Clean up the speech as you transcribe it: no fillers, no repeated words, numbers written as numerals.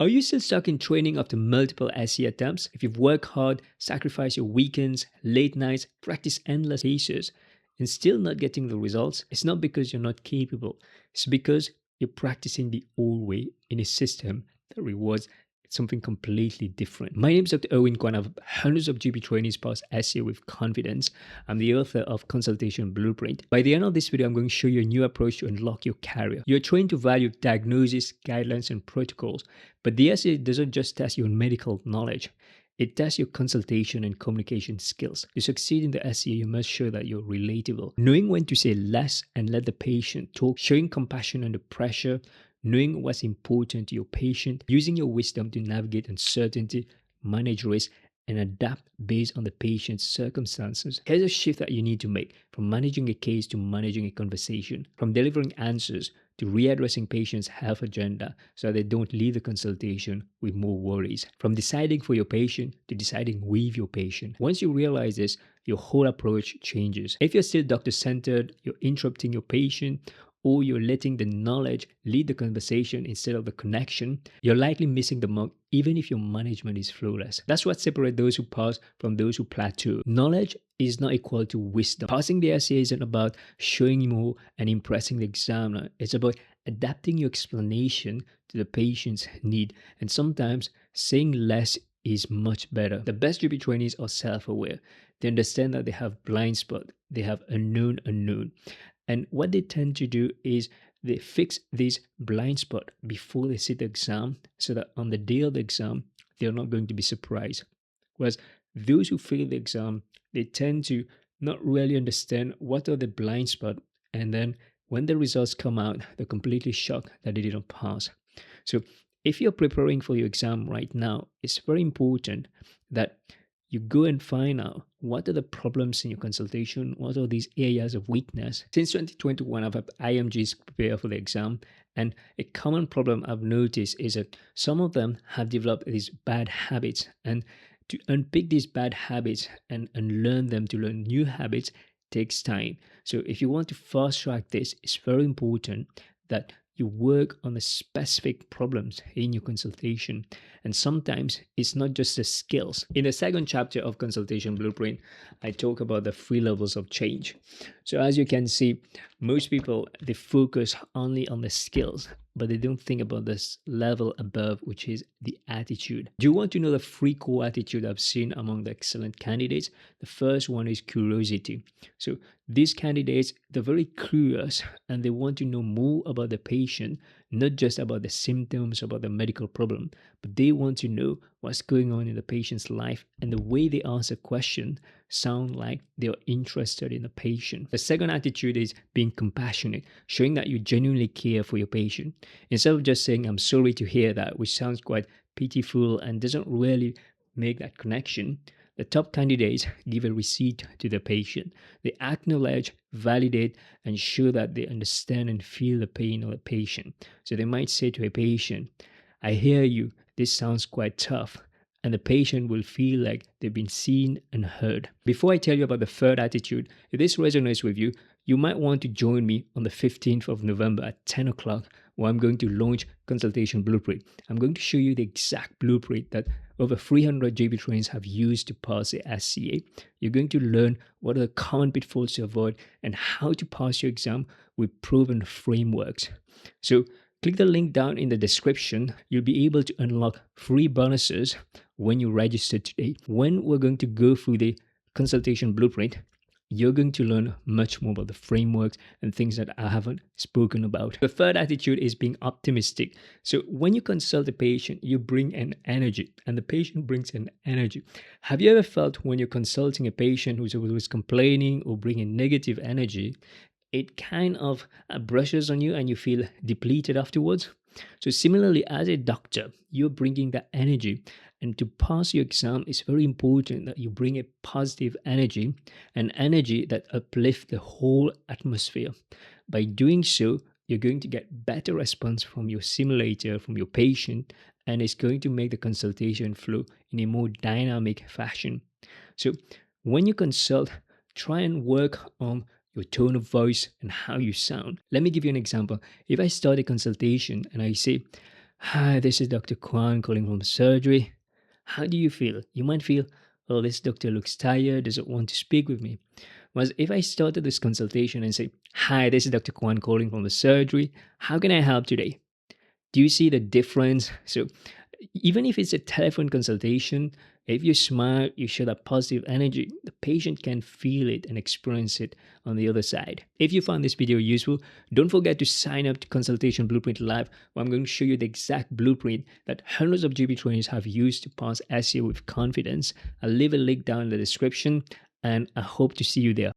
Are you still stuck in training after multiple SCA attempts? If you've worked hard, sacrificed your weekends, late nights, practiced endless cases, and still not getting the results, it's not because you're not capable. It's because you're practicing the old way in a system that rewards something completely different. My name is Dr. Erwin Kwun. I've hundreds of GP trainees pass SCA with confidence. I'm the author of Consultation Blueprint. By the end of this video, I'm going to show you a new approach to unlock your career. You're trained to value diagnosis, guidelines, and protocols, but the SCA doesn't just test your medical knowledge. It tests your consultation and communication skills. To succeed in the SCA, you must show that you're relatable. Knowing when to say less and let the patient talk, showing compassion under pressure, knowing what's important to your patient, using your wisdom to navigate uncertainty, manage risk, and adapt based on the patient's circumstances. Here's a shift that you need to make from managing a case to managing a conversation, from delivering answers to readdressing patients' health agenda so that they don't leave the consultation with more worries, from deciding for your patient to deciding with your patient. Once you realize this, your whole approach changes. If you're still doctor-centered, you're interrupting your patient, or you're letting the knowledge lead the conversation instead of the connection, you're likely missing the mark even if your management is flawless. That's what separates those who pass from those who plateau. Knowledge is not equal to wisdom. Passing the SCA isn't about showing more and impressing the examiner. It's about adapting your explanation to the patient's need. And sometimes saying less is much better. The best GP trainees are self-aware. They understand that they have blind spot. They have unknown. And what they tend to do is they fix this blind spot before they sit the exam so that on the day of the exam, they're not going to be surprised. Whereas those who fail the exam, they tend to not really understand what are the blind spots. And then when the results come out, they're completely shocked that they didn't pass. So if you're preparing for your exam right now, it's very important that you go and find out what are the problems in your consultation, what are these areas of weakness. Since 2021, I've had IMGs prepare for the exam, and a common problem I've noticed is that some of them have developed these bad habits, and to unpick these bad habits and unlearn them to learn new habits takes time. So if you want to fast track this, it's very important that you work on the specific problems in your consultation. And sometimes it's not just the skills. In the second chapter of Consultation Blueprint, I talk about the 3 levels of change. So as you can see, most people, they focus only on the skills, but they don't think about this level above, which is the attitude. Do you want to know the 3 core attitudes I've seen among the excellent candidates? The first one is curiosity. So these candidates, they're very curious and they want to know more about the patient, not just about the symptoms, about the medical problem, but they want to know what's going on in the patient's life, and the way they answer question sound like they're interested in the patient. The second attitude is being compassionate, showing that you genuinely care for your patient. Instead of just saying, "I'm sorry to hear that," which sounds quite pitiful and doesn't really make that connection, the top candidates give a receipt to the patient. They acknowledge, validate, and show that they understand and feel the pain of the patient. So they might say to a patient, "I hear you, this sounds quite tough." And the patient will feel like they've been seen and heard. Before I tell you about the third attitude, if this resonates with you, you might want to join me on the 15th of November at 10 o'clock, where I'm going to launch Consultation Blueprint. I'm going to show you the exact blueprint that over 300 JB trainers have used to pass the SCA. You're going to learn what are the common pitfalls to avoid and how to pass your exam with proven frameworks. So click the link down in the description. You'll be able to unlock free bonuses when you register today. When we're going to go through the Consultation Blueprint, you're going to learn much more about the frameworks and things that I haven't spoken about. The third attitude is being optimistic. So when you consult a patient, you bring an energy and the patient brings an energy. Have you ever felt when you're consulting a patient who's always complaining or bringing negative energy, it kind of brushes on you and you feel depleted afterwards? So similarly, as a doctor, you're bringing that energy, and to pass your exam, it's very important that you bring a positive energy, an energy that uplifts the whole atmosphere. By doing so, you're going to get better response from your simulator, from your patient, and it's going to make the consultation flow in a more dynamic fashion. So when you consult, try and work on your tone of voice and how you sound. Let me give you an example. If I start a consultation and I say, Hi, this is Dr. Kwun calling from the surgery. How do you feel? You might feel, well, this doctor looks tired, doesn't want to speak with me. Whereas if I started this consultation and say, Hi, this is Dr. Kwun calling from the surgery. How can I help today? Do you see the difference? So, even if it's a telephone consultation, if you smile, you show that positive energy, the patient can feel it and experience it on the other side. If you found this video useful, don't forget to sign up to Consultation Blueprint Live, where I'm going to show you the exact blueprint that hundreds of GP trainees have used to pass SCA with confidence. I'll leave a link down in the description, and I hope to see you there.